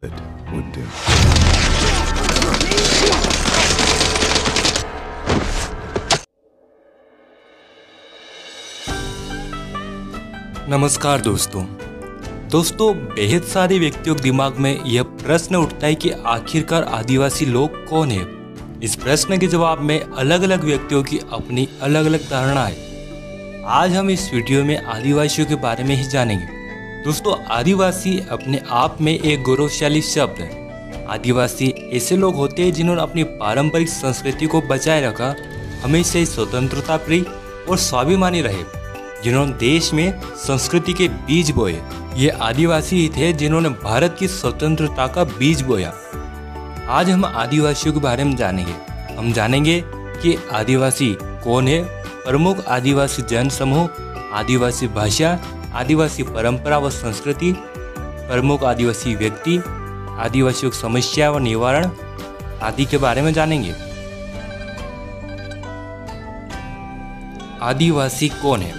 Und नमस्कार दोस्तों। बेहद सारे व्यक्तियों के दिमाग में यह प्रश्न उठता है कि आखिरकार आदिवासी लोग कौन है। इस प्रश्न के जवाब में अलग अलग व्यक्तियों की अपनी अलग अलग धारणा है। आज हम इस वीडियो में आदिवासियों के बारे में ही जानेंगे। दोस्तों, आदिवासी अपने आप में एक गौरवशाली शब्द है। आदिवासी ऐसे लोग होते हैं जिन्होंने अपनी पारंपरिक संस्कृति को बचाए रखा, हमेशा ही स्वतंत्रता प्रिय और स्वाभिमानी रहे, जिन्होंने देश में संस्कृति के बीज बोए। ये आदिवासी ही थे जिन्होंने भारत की स्वतंत्रता का बीज बोया। आज हम आदिवासियों के बारे में जानेंगे। हम जानेंगे कि आदिवासी कौन है, प्रमुख आदिवासी जन समूह, आदिवासी भाषा, आदिवासी परंपरा व संस्कृति, प्रमुख आदिवासी व्यक्ति, आदिवासियों की समस्या व निवारण आदि के बारे में जानेंगे। आदिवासी कौन है?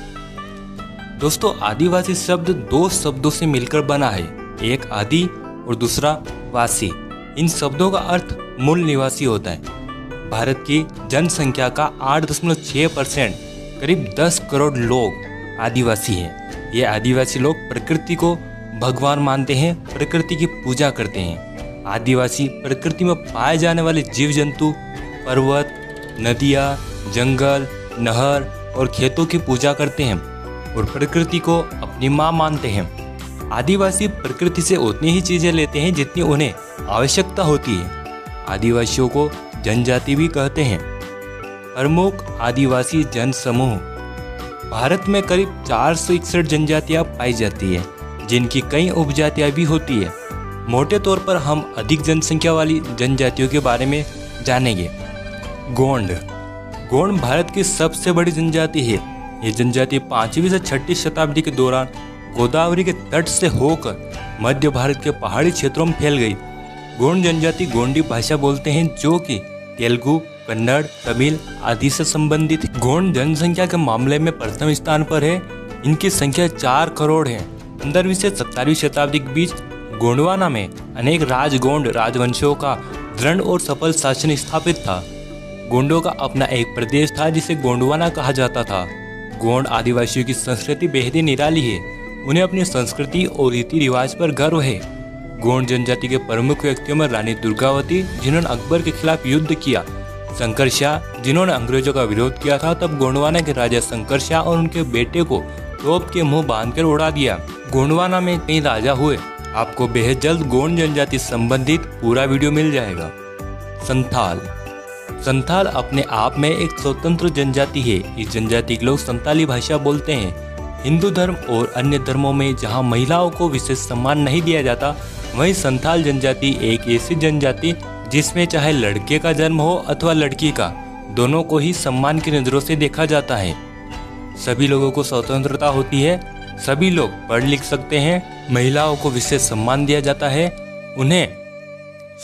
दोस्तों, आदिवासी शब्द दो शब्दों से मिलकर बना है, एक आदि और दूसरा वासी। इन शब्दों का अर्थ मूल निवासी होता है। भारत की जनसंख्या का 8.6% करीब 10 करोड़ लोग आदिवासी हैं। ये आदिवासी लोग प्रकृति को भगवान मानते हैं, प्रकृति की पूजा करते हैं। आदिवासी प्रकृति में पाए जाने वाले जीव जंतु, पर्वत, नदियाँ, जंगल, नहर और खेतों की पूजा करते हैं और प्रकृति को अपनी माँ मानते हैं। आदिवासी प्रकृति से उतनी ही चीजें लेते हैं जितनी उन्हें आवश्यकता होती है। आदिवासियों को जनजाति भी कहते हैं। प्रमुख आदिवासी जन समूह। भारत में करीब 461 जनजातियां पाई जाती है, जिनकी कई उपजातियां भी होती है। मोटे तौर पर हम अधिक जनसंख्या वाली जनजातियों के बारे में जानेंगे। गोंड। गोंड भारत की सबसे बड़ी जनजाति है। ये जनजाति 5वीं से 6वीं शताब्दी के दौरान गोदावरी के तट से होकर मध्य भारत के पहाड़ी क्षेत्रों में फैल गई। गोंड जनजाति गोंडी भाषा बोलते हैं, जो कि तेलुगु, कन्नड़, तमिल आदि से संबंधित। गोंड जनसंख्या के मामले में प्रथम स्थान पर है। इनकी संख्या 4 करोड़ है। 15वीं से 17वीं शताब्दी के बीच गोंडवाना में अनेक राजगोंड राजवंशों का दृढ़ और सफल शासन स्थापित था। गोंडों का अपना एक प्रदेश था जिसे गोंडवाना कहा जाता था। गोंड आदिवासियों की संस्कृति बेहद ही निराली है। उन्हें अपनी संस्कृति और रीति रिवाज पर गर्व है। गोंड जनजाति के प्रमुख व्यक्तियों में रानी दुर्गावती, जिन्होंने अकबर के खिलाफ युद्ध किया, शंकर शाह, जिन्होंने अंग्रेजों का विरोध किया था, तब गोंडवाना के राजा शंकर शाह और उनके बेटे को तोप के मुंह बांधकर उड़ा दिया। गोंडवाना में कई राजा हुए। आपको बेहद जल्द गोंड जनजाति संबंधित पूरा वीडियो मिल जाएगा। संथाल। संथाल अपने आप में एक स्वतंत्र जनजाति है। इस जनजाति के लोग संताली भाषा बोलते हैं। हिंदू धर्म और अन्य धर्मों में जहां महिलाओं को विशेष सम्मान नहीं दिया जाता, वहीं संथाल जनजाति एक ऐसी जनजाति जिसमें चाहे लड़के का जन्म हो अथवा लड़की का, दोनों को ही सम्मान की नजरों से देखा जाता है। सभी लोगों को स्वतंत्रता होती है। सभी लोग पढ़ लिख सकते हैं। महिलाओं को विशेष सम्मान दिया जाता है। उन्हें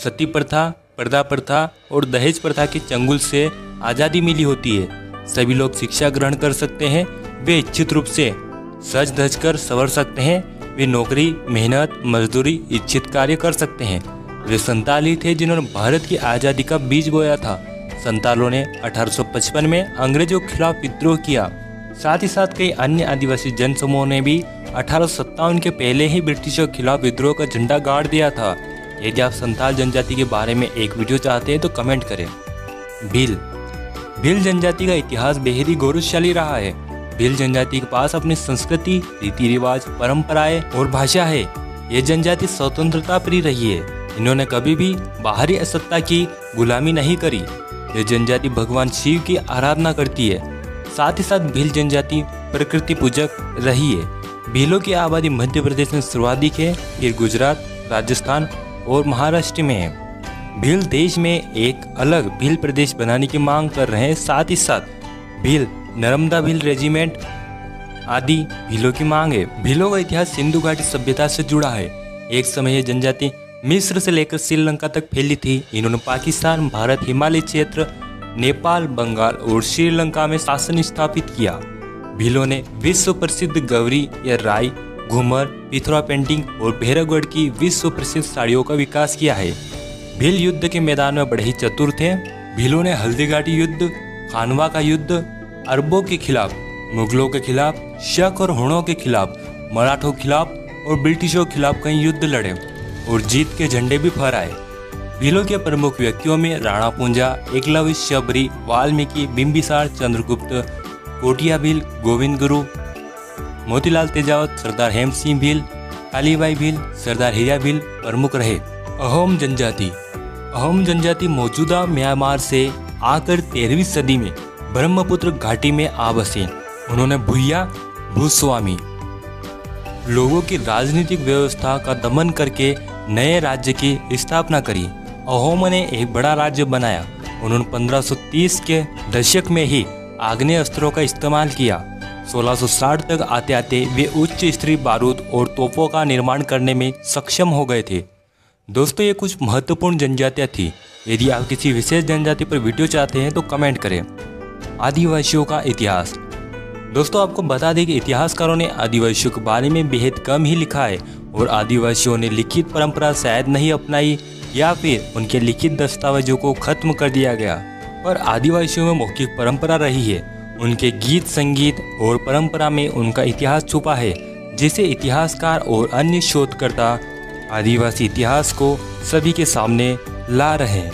सती प्रथा, पर्दा प्रथा और दहेज प्रथा के चंगुल से आज़ादी मिली होती है। सभी लोग शिक्षा ग्रहण कर सकते हैं। वे इच्छित रूप से सज धज कर संवर सकते हैं। वे नौकरी, मेहनत, मजदूरी, इच्छित कार्य कर सकते हैं। वे संताल ही थे जिन्होंने भारत की आज़ादी का बीज बोया था। संतालों ने 1855 में अंग्रेजों के खिलाफ विद्रोह किया। साथ ही साथ कई अन्य आदिवासी जन समूहों ने भी 1857 के पहले ही ब्रिटिशों के खिलाफ विद्रोह का झंडा गाड़ दिया था। यदि आप संथाल जनजाति के बारे में एक वीडियो चाहते हैं तो कमेंट करें। भील। भील जनजाति का इतिहास बेहद ही गौरवशाली रहा है। भील जनजाति के पास अपनी संस्कृति, रीति रिवाज, परंपराएं और भाषा है। ये जनजाति स्वतंत्रता प्रिय रही है। इन्होंने कभी भी बाहरी सत्ता की गुलामी नहीं करी। ये जनजाति भगवान शिव की आराधना करती है। साथ ही साथ भील जनजाति प्रकृति पूजक रही है। भीलों की आबादी मध्य प्रदेश में सर्वाधिक है, फिर गुजरात, राजस्थान और महाराष्ट्र में है। भील देश में एक अलग भील प्रदेश बनाने की मांग कर रहे हैं। साथ ही साथ भील, नर्मदा भील रेजिमेंट आदि भीलों की मांग है। भीलों का इतिहास सिंधु घाटी सभ्यता से जुड़ा है। एक समय यह जनजाति मिस्र से लेकर श्रीलंका तक फैली थी। इन्होंने पाकिस्तान, भारत, हिमालय क्षेत्र, नेपाल, बंगाल और श्रीलंका में शासन स्थापित किया। भीलों ने विश्व प्रसिद्ध गवरी या राई घूमर, पिथौरा पेंटिंग और भैरवगढ़ की विश्व प्रसिद्ध साड़ियों का विकास किया है। भील युद्ध के मैदान में बड़े ही चतुर थे। भीलों ने हल्दीघाटी युद्ध, खानवा का युद्ध, अरबों के खिलाफ, मुगलों के खिलाफ, शक और हुणों के खिलाफ, मराठों के खिलाफ और ब्रिटिशों के खिलाफ कई युद्ध लड़े और जीत के झंडे भी फहराए। भीलों के प्रमुख व्यक्तियों में राणा पूंजा, एकलव्य, शबरी, वाल्मीकि, बिंबिसार, चंद्रगुप्त, कोटिया भील, गोविंद गुरु, मोतीलाल तेजावत, सरदार हेम सिंह भील, कालीबाई भील, सरदार हिरिया भील प्रमुख रहे। अहोम जनजाति मौजूदा म्यांमार से आकर 13वीं सदी में ब्रह्मपुत्र घाटी में आ बसे। उन्होंने भूया भूस्वामी लोगों की राजनीतिक व्यवस्था का दमन करके नए राज्य की स्थापना करी। अहोम ने एक बड़ा राज्य बनाया। उन्होंने 1530 के दशक में ही आग्नेय अस्त्रों का इस्तेमाल किया। 1660 तक आते आते वे उच्च स्तरीय बारूद और तोपों का निर्माण करने में सक्षम हो गए थे। दोस्तों, ये कुछ महत्वपूर्ण जनजातियाँ थी। यदि आप किसी विशेष जनजाति पर वीडियो चाहते हैं तो कमेंट करें। आदिवासियों का इतिहास। दोस्तों, आपको बता दें कि इतिहासकारों ने आदिवासियों के बारे में बेहद कम ही लिखा है और आदिवासियों ने लिखित परंपरा शायद नहीं अपनाई या फिर उनके लिखित दस्तावेजों को खत्म कर दिया गया। पर आदिवासियों में मौखिक परंपरा रही है। उनके गीत, संगीत और परंपरा में उनका इतिहास छुपा है, जिसे इतिहासकार और अन्य शोधकर्ता आदिवासी इतिहास को सभी के सामने ला रहे हैं।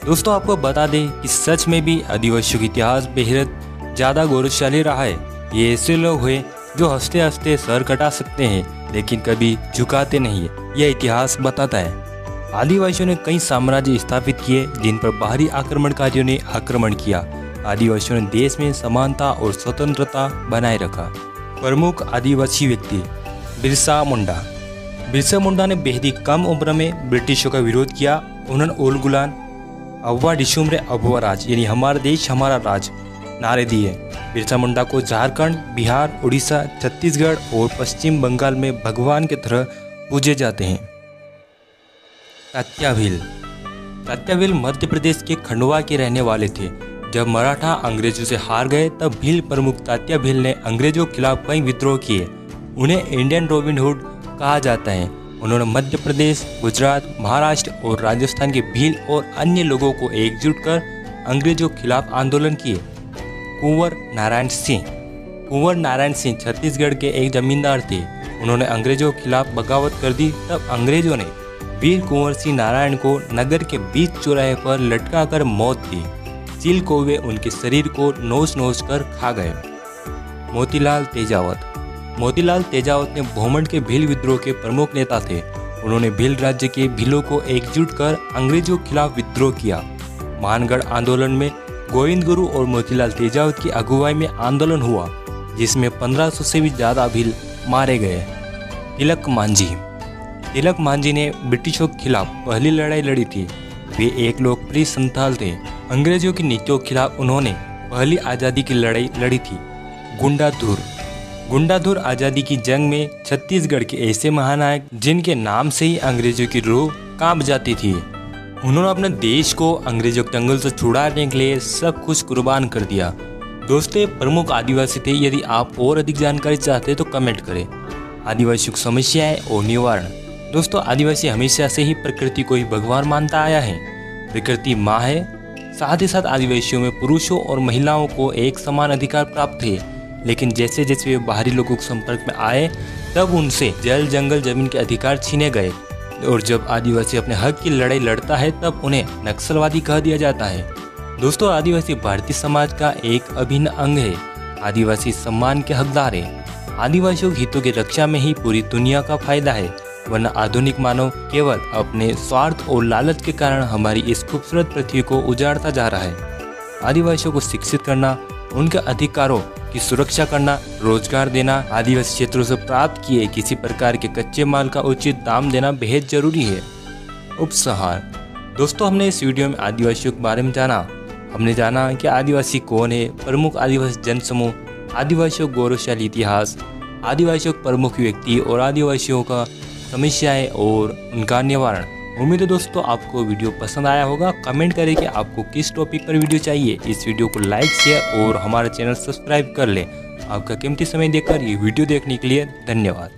दोस्तों, आपको बता दें कि सच में भी आदिवासियों का इतिहास बेहद ज़्यादा गौरवशाली रहा है। ये ऐसे लोग हैं जो हंसते हंसते सर कटा सकते हैं लेकिन कभी झुकाते नहीं है, यह इतिहास बताता है। आदिवासियों ने कई साम्राज्य स्थापित किए जिन पर बाहरी आक्रमणकारियों ने आक्रमण किया। आदिवासियों ने देश में समानता और स्वतंत्रता बनाए रखा। प्रमुख आदिवासी व्यक्ति बिरसा मुंडा। बिरसा मुंडा ने बेहद ही कम उम्र में ब्रिटिशों का विरोध किया। उन्होंने ओल गुलान, अव्वा डिशुमरे अभुआ राज यानी हमारा देश हमारा राज नारे दिए। बिरसा मुंडा को झारखंड, बिहार, उड़ीसा, छत्तीसगढ़ और पश्चिम बंगाल में भगवान की तरह पूजे जाते हैं। तात्या भील मध्य प्रदेश के खंडवा के रहने वाले थे। जब मराठा अंग्रेजों से हार गए तब भील प्रमुख तात्या भील ने अंग्रेजों के खिलाफ कई विद्रोह किए। उन्हें इंडियन रॉबिन हुड कहा जाता है। उन्होंने मध्य प्रदेश, गुजरात, महाराष्ट्र और राजस्थान के भील और अन्य लोगों को एकजुट कर अंग्रेजों के खिलाफ आंदोलन किए। कुंवर नारायण सिंह छत्तीसगढ़ के एक जमींदार थे। उन्होंने अंग्रेजों के खिलाफ बगावत कर दी। तब अंग्रेजों ने वीर कुंवर सिंह नारायण को नगर के बीच चौराहे पर लटकाकर मौत दी। चील कौवे उनके शरीर को नोच नोच कर खा गए। मोतीलाल तेजावत ने भोमंड के भील विद्रोह के प्रमुख नेता थे। उन्होंने भील राज्य के भीलों को एकजुट कर अंग्रेजों के खिलाफ विद्रोह किया। मानगढ़ आंदोलन में गोविंद गुरु और मोतीलाल तेजावत की अगुवाई में आंदोलन हुआ, जिसमें 1500 से भी ज़्यादा भील मारे गए। तिलक मांझी ने ब्रिटिशों के खिलाफ पहली लड़ाई लड़ी थी। वे एक लोकप्रिय संथाल थे। अंग्रेजों की नीतियों के खिलाफ उन्होंने पहली आज़ादी की लड़ाई लड़ी थी। गुंडाधुर आज़ादी की जंग में छत्तीसगढ़ के ऐसे महानायक जिनके नाम से ही अंग्रेजों की रूह कांप जाती थी। उन्होंने अपने देश को अंग्रेजों के दंगल से छुड़ाने के लिए सब कुछ कुर्बान कर दिया। दोस्तों, प्रमुख आदिवासी थे। यदि आप और अधिक जानकारी चाहते हैं तो कमेंट करें। आदिवासियों की समस्याएं और निवारण। दोस्तों, आदिवासी हमेशा से ही प्रकृति को ही भगवान मानता आया है। प्रकृति माँ है। साथ ही साथ आदिवासियों में पुरुषों और महिलाओं को एक समान अधिकार प्राप्त थे। लेकिन जैसे जैसे वे बाहरी लोगों के संपर्क में आए तब उनसे जल, जंगल, जमीन के अधिकार छीने गए। और जब आदिवासी अपने हक की लड़ाई लड़ता है तब उन्हें नक्सलवादी कह दिया जाता है। दोस्तों, आदिवासी भारतीय समाज का एक अभिन्न अंग है। आदिवासी सम्मान के हकदार है। आदिवासियों के हितों की रक्षा में ही पूरी दुनिया का फायदा है, वरना आधुनिक मानव केवल अपने स्वार्थ और लालच के कारण हमारी इस खूबसूरत पृथ्वी को उजाड़ता जा रहा है। आदिवासियों को शिक्षित करना, उनके अधिकारों की सुरक्षा करना, रोजगार देना, आदिवासी क्षेत्रों से प्राप्त किए किसी प्रकार के कच्चे माल का उचित दाम देना बेहद जरूरी है। उपसंहार। दोस्तों, हमने इस वीडियो में आदिवासियों के बारे में जाना। हमने जाना कि आदिवासी कौन है, प्रमुख आदिवासी जनसमूह, आदिवासियों गौरवशाली इतिहास, आदिवासियों प्रमुख व्यक्ति और आदिवासियों का समस्याएं और उनका निवारण। उम्मीद है दोस्तों आपको वीडियो पसंद आया होगा। कमेंट करें कि आपको किस टॉपिक पर वीडियो चाहिए। इस वीडियो को लाइक, शेयर और हमारा चैनल सब्सक्राइब कर लें। आपका कीमती समय देकर ये वीडियो देखने के लिए धन्यवाद।